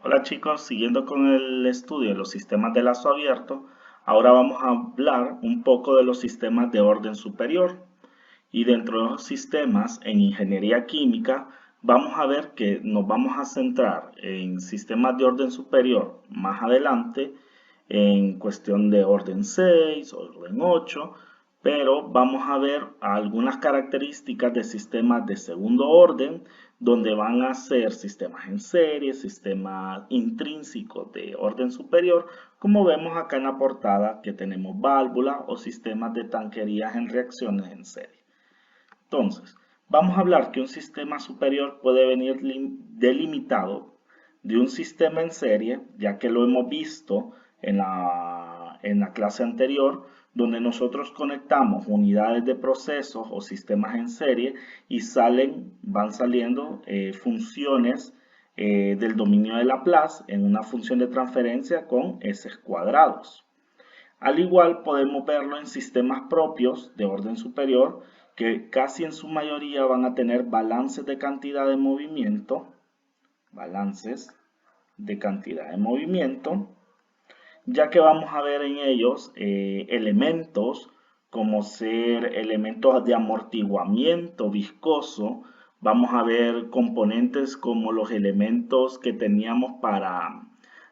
Hola chicos, siguiendo con el estudio de los sistemas de lazo abierto, ahora vamos a hablar un poco de los sistemas de orden superior. Y dentro de los sistemas en ingeniería química, vamos a ver que nos vamos a centrar en sistemas de orden superior más adelante, en cuestión de orden 6, orden 8, pero vamos a ver algunas características de sistemas de segundo orden, donde van a ser sistemas en serie, sistemas intrínsecos de orden superior, como vemos acá en la portada que tenemos válvulas o sistemas de tanquerías en reacciones en serie. Entonces, vamos a hablar que un sistema superior puede venir delimitado de un sistema en serie, ya que lo hemos visto en la clase anterior, donde nosotros conectamos unidades de procesos o sistemas en serie y van saliendo funciones del dominio de Laplace en una función de transferencia con S cuadrados. Al igual podemos verlo en sistemas propios de orden superior que casi en su mayoría van a tener balances de cantidad de movimiento, balances de cantidad de movimiento, ya que vamos a ver en ellos elementos como ser elementos de amortiguamiento viscoso. Vamos a ver componentes como los elementos que teníamos para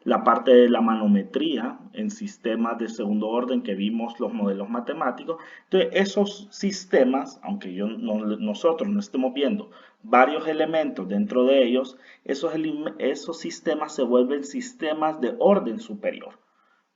la parte de la manometría en sistemas de segundo orden que vimos los modelos matemáticos. Entonces, esos sistemas, aunque nosotros no estemos viendo varios elementos dentro de ellos, esos sistemas se vuelven sistemas de orden superior,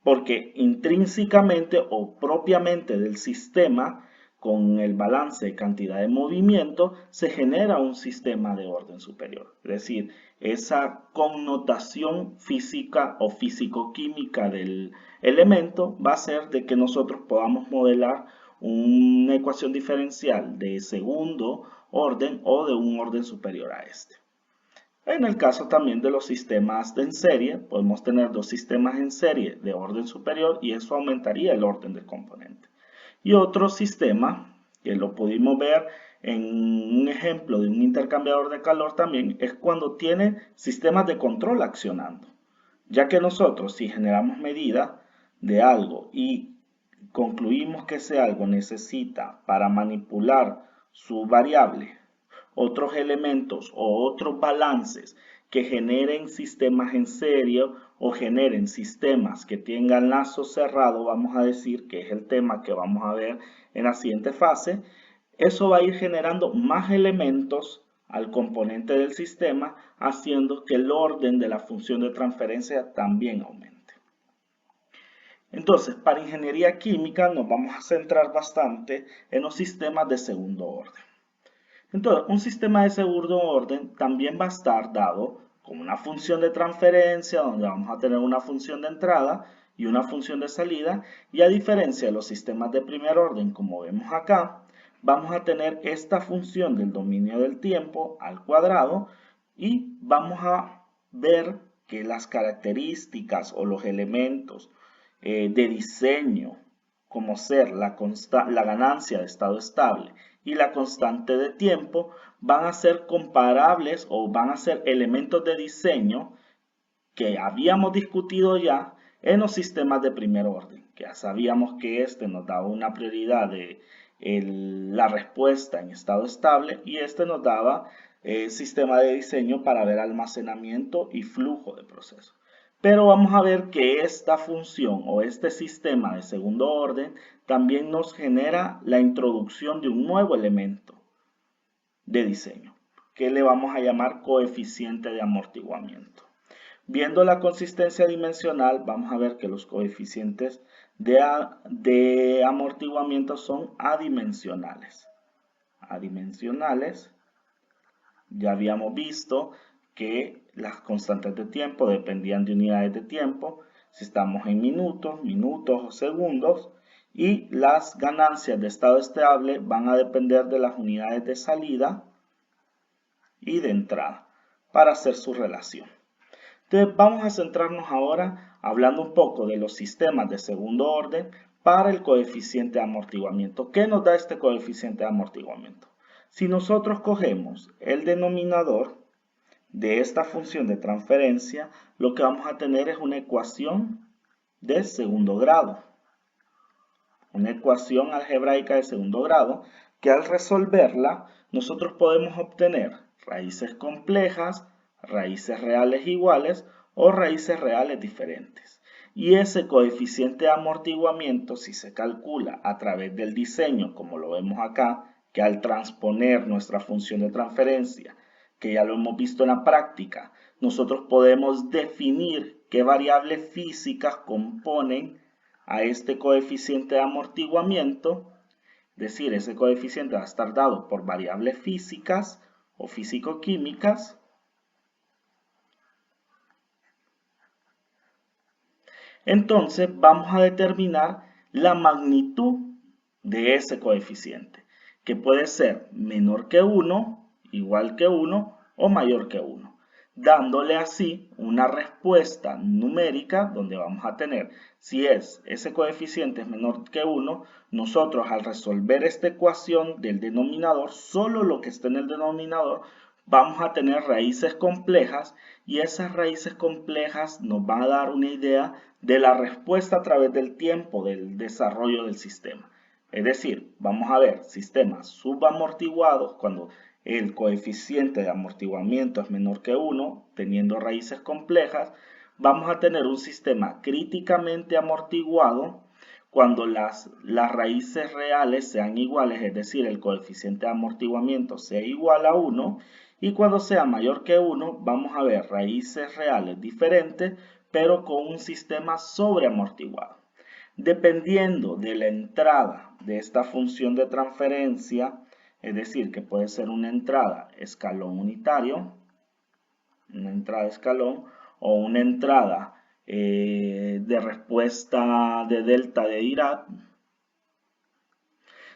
porque intrínsecamente o propiamente del sistema, con el balance de cantidad de movimiento, se genera un sistema de orden superior. Es decir, esa connotación física o físico-química del elemento va a ser de que nosotros podamos modelar una ecuación diferencial de segundo orden o de un orden superior a este. En el caso también de los sistemas en serie, podemos tener dos sistemas en serie de orden superior y eso aumentaría el orden del componente. Y otro sistema, que lo pudimos ver en un ejemplo de un intercambiador de calor también, es cuando tiene sistemas de control accionando. Ya que nosotros, si generamos medida de algo y concluimos que ese algo necesita para manipular su variable otros elementos o otros balances que generen sistemas en serie o generen sistemas que tengan lazo cerrado, vamos a decir que es el tema que vamos a ver en la siguiente fase, eso va a ir generando más elementos al componente del sistema, haciendo que el orden de la función de transferencia también aumente. Entonces, para ingeniería química nos vamos a centrar bastante en los sistemas de segundo orden. Entonces, un sistema de segundo orden también va a estar dado como una función de transferencia, donde vamos a tener una función de entrada y una función de salida, y a diferencia de los sistemas de primer orden, como vemos acá, vamos a tener esta función del dominio del tiempo al cuadrado, y vamos a ver que las características o los elementos de diseño, como ser la ganancia de estado estable y la constante de tiempo, van a ser comparables o van a ser elementos de diseño que habíamos discutido ya en los sistemas de primer orden, que ya sabíamos que este nos daba una prioridad de la respuesta en estado estable y este nos daba sistema de diseño para ver almacenamiento y flujo de procesos. Pero vamos a ver que esta función o este sistema de segundo orden también nos genera la introducción de un nuevo elemento de diseño, que le vamos a llamar coeficiente de amortiguamiento. Viendo la consistencia dimensional, vamos a ver que los coeficientes de amortiguamiento son adimensionales. Adimensionales, ya habíamos visto que las constantes de tiempo dependían de unidades de tiempo, si estamos en minutos o segundos, y las ganancias de estado estable van a depender de las unidades de salida y de entrada para hacer su relación. Entonces vamos a centrarnos ahora hablando un poco de los sistemas de segundo orden para el coeficiente de amortiguamiento. ¿Qué nos da este coeficiente de amortiguamiento? Si nosotros cogemos el denominador de esta función de transferencia, lo que vamos a tener es una ecuación de segundo grado. Una ecuación algebraica de segundo grado que al resolverla nosotros podemos obtener raíces complejas, raíces reales iguales o raíces reales diferentes. Y ese coeficiente de amortiguamiento, si se calcula a través del diseño, como lo vemos acá, que al transponer nuestra función de transferencia, que ya lo hemos visto en la práctica, nosotros podemos definir qué variables físicas componen a este coeficiente de amortiguamiento. Es decir, ese coeficiente va a estar dado por variables físicas o físico-químicas. Entonces vamos a determinar la magnitud de ese coeficiente, que puede ser menor que 1, igual que 1 o mayor que 1, dándole así una respuesta numérica donde vamos a tener, si ese coeficiente es menor que 1, nosotros al resolver esta ecuación del denominador, solo lo que esté en el denominador, vamos a tener raíces complejas y esas raíces complejas nos van a dar una idea de la respuesta a través del tiempo del desarrollo del sistema. Es decir, vamos a ver sistemas subamortiguados cuando el coeficiente de amortiguamiento es menor que 1, teniendo raíces complejas. Vamos a tener un sistema críticamente amortiguado cuando las raíces reales sean iguales, es decir, el coeficiente de amortiguamiento sea igual a 1. Y cuando sea mayor que 1, vamos a ver raíces reales diferentes, pero con un sistema sobreamortiguado. Dependiendo de la entrada de esta función de transferencia, es decir, que puede ser una entrada escalón unitario, una entrada escalón, o una entrada de respuesta de delta de Dirac,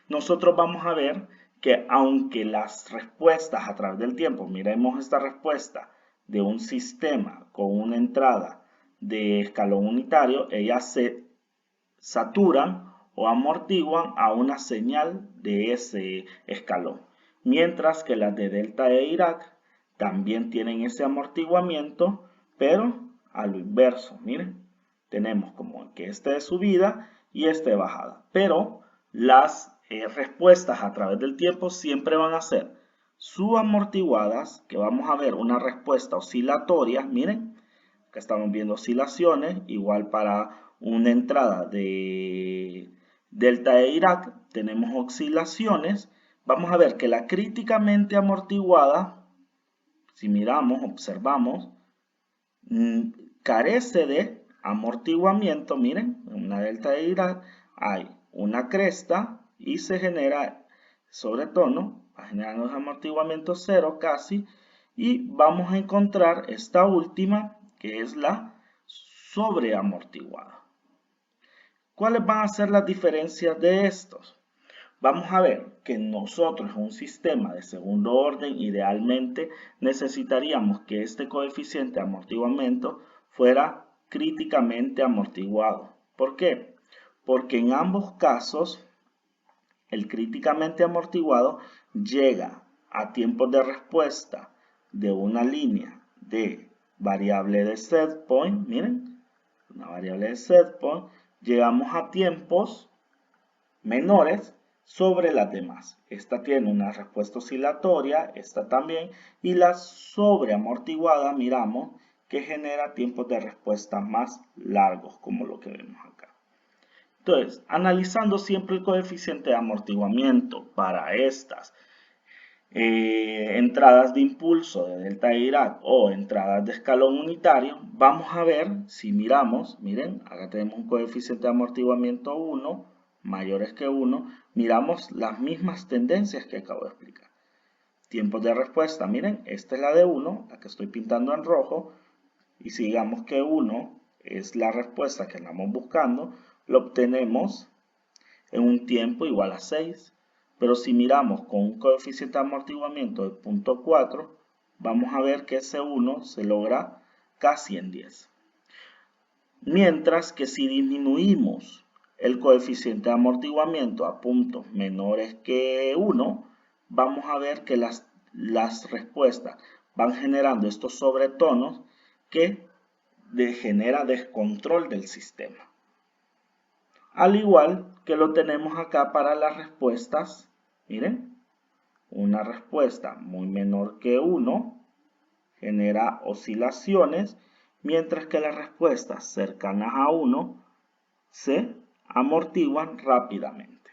nosotros vamos a ver que aunque las respuestas a través del tiempo, miremos esta respuesta de un sistema con una entrada de escalón unitario, ellas se saturan o amortiguan a una señal de ese escalón, mientras que las de delta de Dirac también tienen ese amortiguamiento, pero a lo inverso. Miren, tenemos como que este de subida y este de bajada, pero las respuestas a través del tiempo siempre van a ser subamortiguadas, que vamos a ver una respuesta oscilatoria. Miren, acá estamos viendo oscilaciones, igual para una entrada de delta de Dirac tenemos oscilaciones. Vamos a ver que la críticamente amortiguada, si miramos, observamos, carece de amortiguamiento. Miren, en una delta de Dirac hay una cresta y se genera sobretono, va a generar los amortiguamientos cero casi, y vamos a encontrar esta última que es la sobreamortiguada. ¿Cuáles van a ser las diferencias de estos? Vamos a ver que nosotros en un sistema de segundo orden idealmente necesitaríamos que este coeficiente de amortiguamiento fuera críticamente amortiguado. ¿Por qué? Porque en ambos casos el críticamente amortiguado llega a tiempos de respuesta de una línea de variable de set point. Miren, una variable de set point, llegamos a tiempos menores sobre las demás. Esta tiene una respuesta oscilatoria, esta también, y la sobreamortiguada miramos que genera tiempos de respuesta más largos, como lo que vemos acá. Entonces, analizando siempre el coeficiente de amortiguamiento para estas entradas de impulso de delta de Dirac o entradas de escalón unitario, vamos a ver, si miramos, miren, acá tenemos un coeficiente de amortiguamiento 1, mayores que 1, miramos las mismas tendencias que acabo de explicar. Tiempos de respuesta, miren, esta es la de 1, la que estoy pintando en rojo, y si digamos que 1 es la respuesta que andamos buscando, lo obtenemos en un tiempo igual a 6. Pero si miramos con un coeficiente de amortiguamiento de 0.4, vamos a ver que ese 1 se logra casi en 10. Mientras que si disminuimos el coeficiente de amortiguamiento a puntos menores que 1, vamos a ver que las respuestas van generando estos sobretonos que genera descontrol del sistema. Al igual que lo tenemos acá para las respuestas, miren, una respuesta muy menor que 1 genera oscilaciones, mientras que las respuestas cercanas a 1 se amortiguan rápidamente.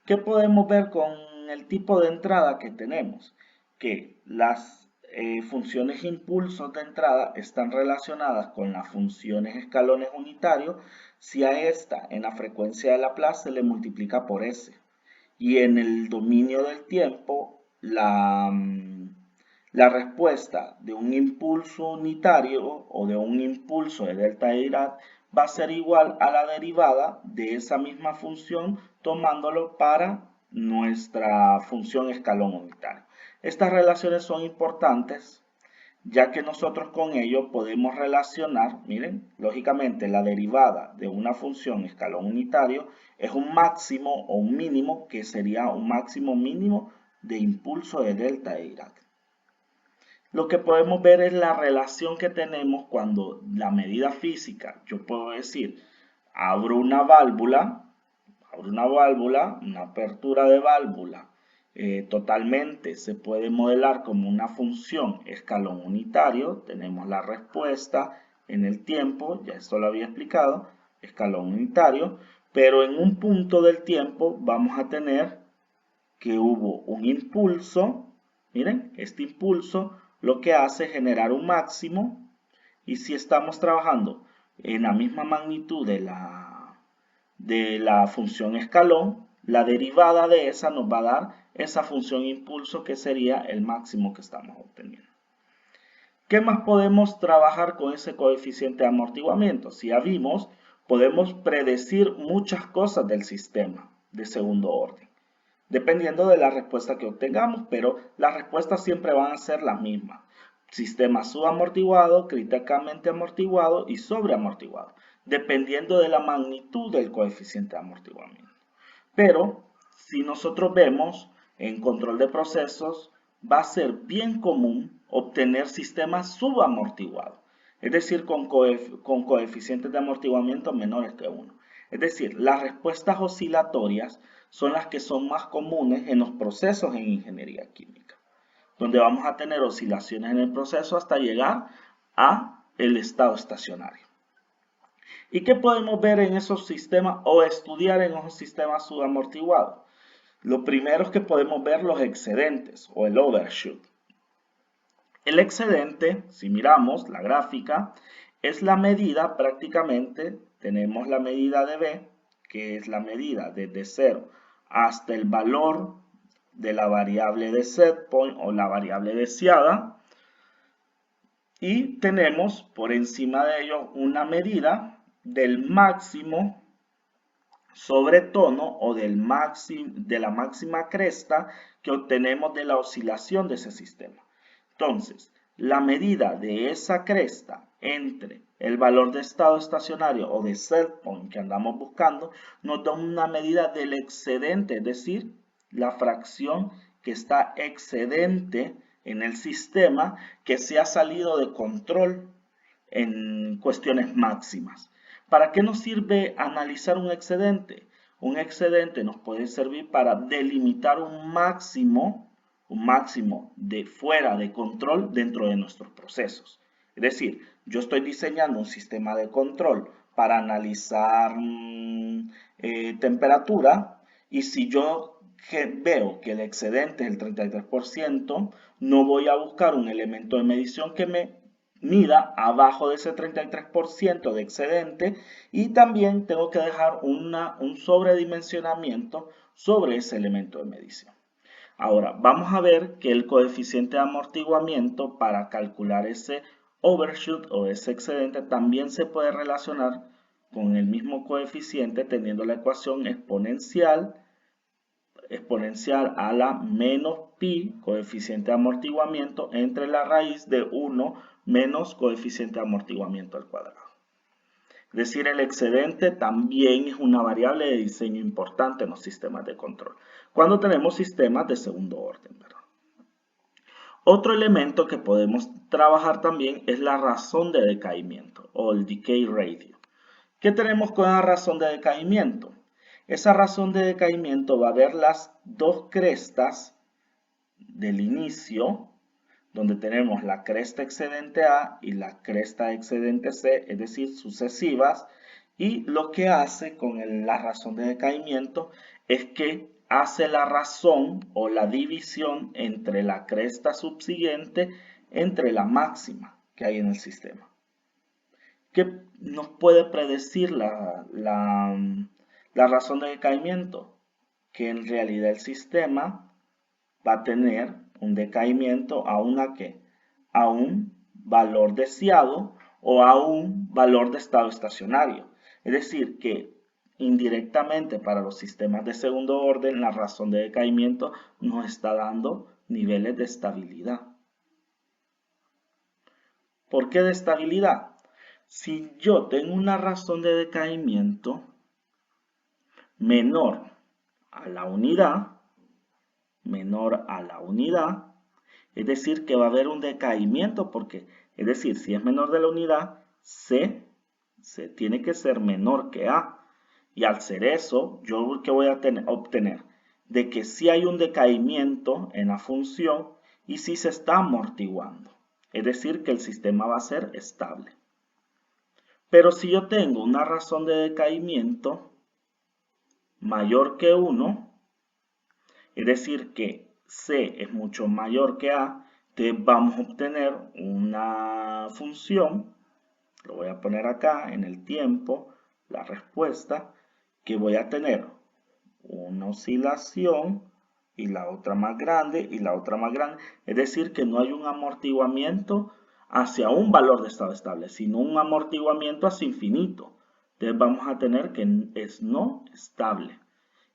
¿Qué podemos ver con el tipo de entrada que tenemos? Que las funciones impulsos de entrada están relacionadas con las funciones escalones unitarios si a esta en la frecuencia de Laplace se le multiplica por S. Y en el dominio del tiempo, la respuesta de un impulso unitario o de un impulso de delta de Dirac va a ser igual a la derivada de esa misma función tomándolo para nuestra función escalón unitario. Estas relaciones son importantes ya que nosotros con ello podemos relacionar, miren, lógicamente la derivada de una función escalón unitario es un máximo o un mínimo que sería un máximo mínimo de impulso de delta de Dirac. Lo que podemos ver es la relación que tenemos cuando la medida física, yo puedo decir, abro una válvula, una apertura de válvula, totalmente se puede modelar como una función escalón unitario. Tenemos la respuesta en el tiempo, ya esto lo había explicado, escalón unitario, pero en un punto del tiempo vamos a tener que hubo un impulso, miren, este impulso lo que hace es generar un máximo, y si estamos trabajando en la misma magnitud de la función escalón, la derivada de esa nos va a dar esa función impulso que sería el máximo que estamos obteniendo. ¿Qué más podemos trabajar con ese coeficiente de amortiguamiento? Si ya vimos, podemos predecir muchas cosas del sistema de segundo orden, dependiendo de la respuesta que obtengamos, pero las respuestas siempre van a ser las mismas. Sistema subamortiguado, críticamente amortiguado y sobreamortiguado, dependiendo de la magnitud del coeficiente de amortiguamiento. Pero si nosotros vemos en control de procesos, va a ser bien común obtener sistemas subamortiguados, es decir, con coeficientes de amortiguamiento menores que 1. Es decir, las respuestas oscilatorias son las que son más comunes en los procesos en ingeniería química, donde vamos a tener oscilaciones en el proceso hasta llegar a el estado estacionario. ¿Y qué podemos ver en esos sistemas o estudiar en esos sistemas subamortiguados? Lo primero es que podemos ver los excedentes o el overshoot. El excedente, si miramos la gráfica, es la medida prácticamente, tenemos la medida de B, que es la medida desde 0 hasta el valor de la variable de set point o la variable deseada, y tenemos por encima de ello una medida del máximo sobretono o de la máxima cresta que obtenemos de la oscilación de ese sistema. Entonces, la medida de esa cresta entre el valor de estado estacionario o de set point que andamos buscando nos da una medida del excedente, es decir, la fracción que está excedente en el sistema que se ha salido de control en cuestiones máximas. ¿Para qué nos sirve analizar un excedente? Un excedente nos puede servir para delimitar un máximo de fuera de control dentro de nuestros procesos. Es decir, yo estoy diseñando un sistema de control para analizar temperatura, y si yo veo que el excedente es el 33%, no voy a buscar un elemento de medición que me mida abajo de ese 33% de excedente, y también tengo que dejar un sobredimensionamiento sobre ese elemento de medición. Ahora, vamos a ver que el coeficiente de amortiguamiento para calcular ese overshoot o ese excedente también se puede relacionar con el mismo coeficiente teniendo la ecuación exponencial a la menos pi, coeficiente de amortiguamiento, entre la raíz de 1 menos coeficiente de amortiguamiento al cuadrado. Es decir, el excedente también es una variable de diseño importante en los sistemas de control, cuando tenemos sistemas de segundo orden, ¿verdad? Otro elemento que podemos trabajar también es la razón de decaimiento o el decay radio. ¿Qué tenemos con la razón de decaimiento? Esa razón de decaimiento va a ver las dos crestas del inicio, donde tenemos la cresta excedente A y la cresta excedente C, es decir, sucesivas, y lo que hace con la razón de decaimiento es que hace la razón o la división entre la cresta subsiguiente entre la máxima que hay en el sistema. ¿Qué nos puede predecir la razón de decaimiento? Que en realidad el sistema va a tener un decaimiento a a un valor deseado o a un valor de estado estacionario. Es decir, que indirectamente para los sistemas de segundo orden la razón de decaimiento nos está dando niveles de estabilidad. ¿Por qué de estabilidad? Si yo tengo una razón de decaimiento menor a la unidad, es decir, que va a haber un decaimiento porque, es decir, si es menor de la unidad, C tiene que ser menor que A. Y al ser eso, yo ¿qué voy a obtener? De que sí hay un decaimiento en la función y sí se está amortiguando. Es decir, que el sistema va a ser estable. Pero si yo tengo una razón de decaimiento mayor que 1, es decir, que C es mucho mayor que A, entonces vamos a obtener una función, lo voy a poner acá en el tiempo, la respuesta, que voy a tener una oscilación y la otra más grande y la otra más grande. Es decir, que no hay un amortiguamiento hacia un valor de estado estable, sino un amortiguamiento hacia infinito. Entonces vamos a tener que es no estable.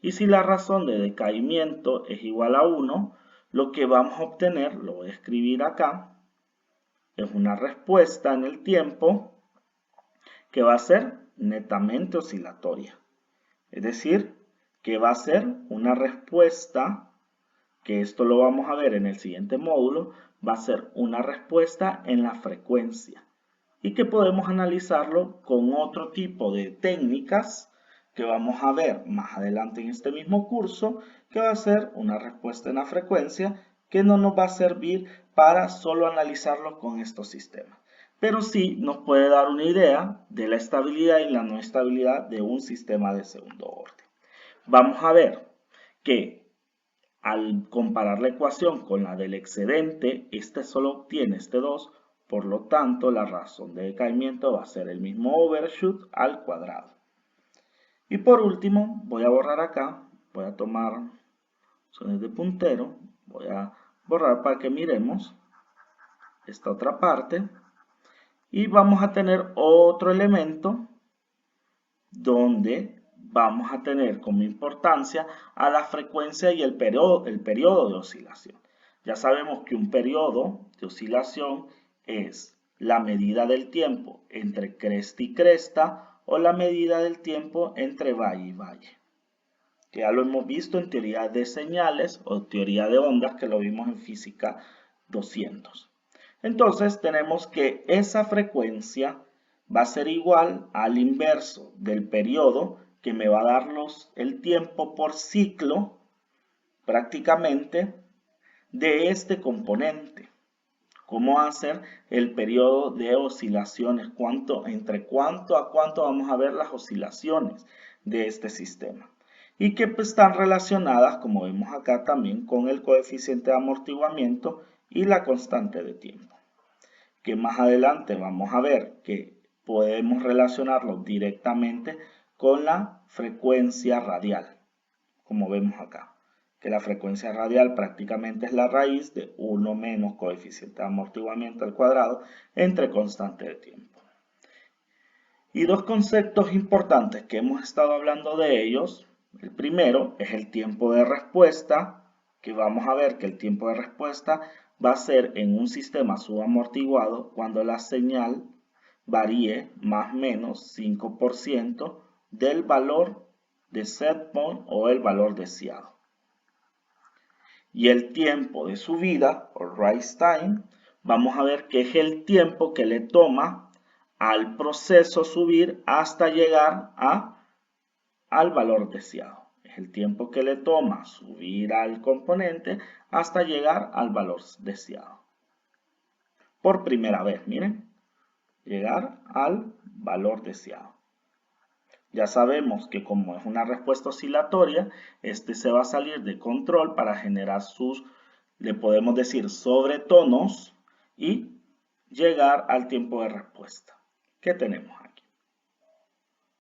Y si la razón de decaimiento es igual a 1, lo que vamos a obtener, lo voy a escribir acá, es una respuesta en el tiempo que va a ser netamente oscilatoria. Es decir, que va a ser una respuesta, que esto lo vamos a ver en el siguiente módulo, va a ser una respuesta en la frecuencia. Y que podemos analizarlo con otro tipo de técnicas que vamos a ver más adelante en este mismo curso, que va a ser una respuesta en la frecuencia que no nos va a servir para solo analizarlo con estos sistemas, pero sí nos puede dar una idea de la estabilidad y la no estabilidad de un sistema de segundo orden. Vamos a ver que al comparar la ecuación con la del excedente, este solo obtiene este 2, por lo tanto la razón de decaimiento va a ser el mismo overshoot al cuadrado. Y por último, voy a borrar acá, voy a tomar opciones de puntero, voy a borrar para que miremos esta otra parte. Y vamos a tener otro elemento donde vamos a tener como importancia a la frecuencia y el periodo de oscilación. Ya sabemos que un periodo de oscilación es la medida del tiempo entre cresta y cresta o la medida del tiempo entre valle y valle. Que ya lo hemos visto en teoría de señales o teoría de ondas, que lo vimos en física 200. Entonces tenemos que esa frecuencia va a ser igual al inverso del periodo, que me va a dar el tiempo por ciclo prácticamente de este componente. ¿Cómo hacer el periodo de oscilaciones? Entre cuánto a cuánto vamos a ver las oscilaciones de este sistema. Y que están relacionadas, como vemos acá también, con el coeficiente de amortiguamiento y la constante de tiempo. Que más adelante vamos a ver que podemos relacionarlo directamente con la frecuencia radial, como vemos acá. Que la frecuencia radial prácticamente es la raíz de 1 menos coeficiente de amortiguamiento al cuadrado entre constante de tiempo. Y dos conceptos importantes que hemos estado hablando de ellos. El primero es el tiempo de respuesta, que vamos a ver que el tiempo de respuesta va a ser en un sistema subamortiguado cuando la señal varíe más o menos 5% del valor de set point o el valor deseado. Y el tiempo de subida, o rise time, vamos a ver que es el tiempo que le toma al proceso subir hasta llegar al valor deseado. Es el tiempo que le toma subir al componente hasta llegar al valor deseado. Por primera vez, miren, llegar al valor deseado. Ya sabemos que como es una respuesta oscilatoria, este se va a salir de control para generar sus, le podemos decir, sobretonos y llegar al tiempo de respuesta. ¿Qué tenemos ahí?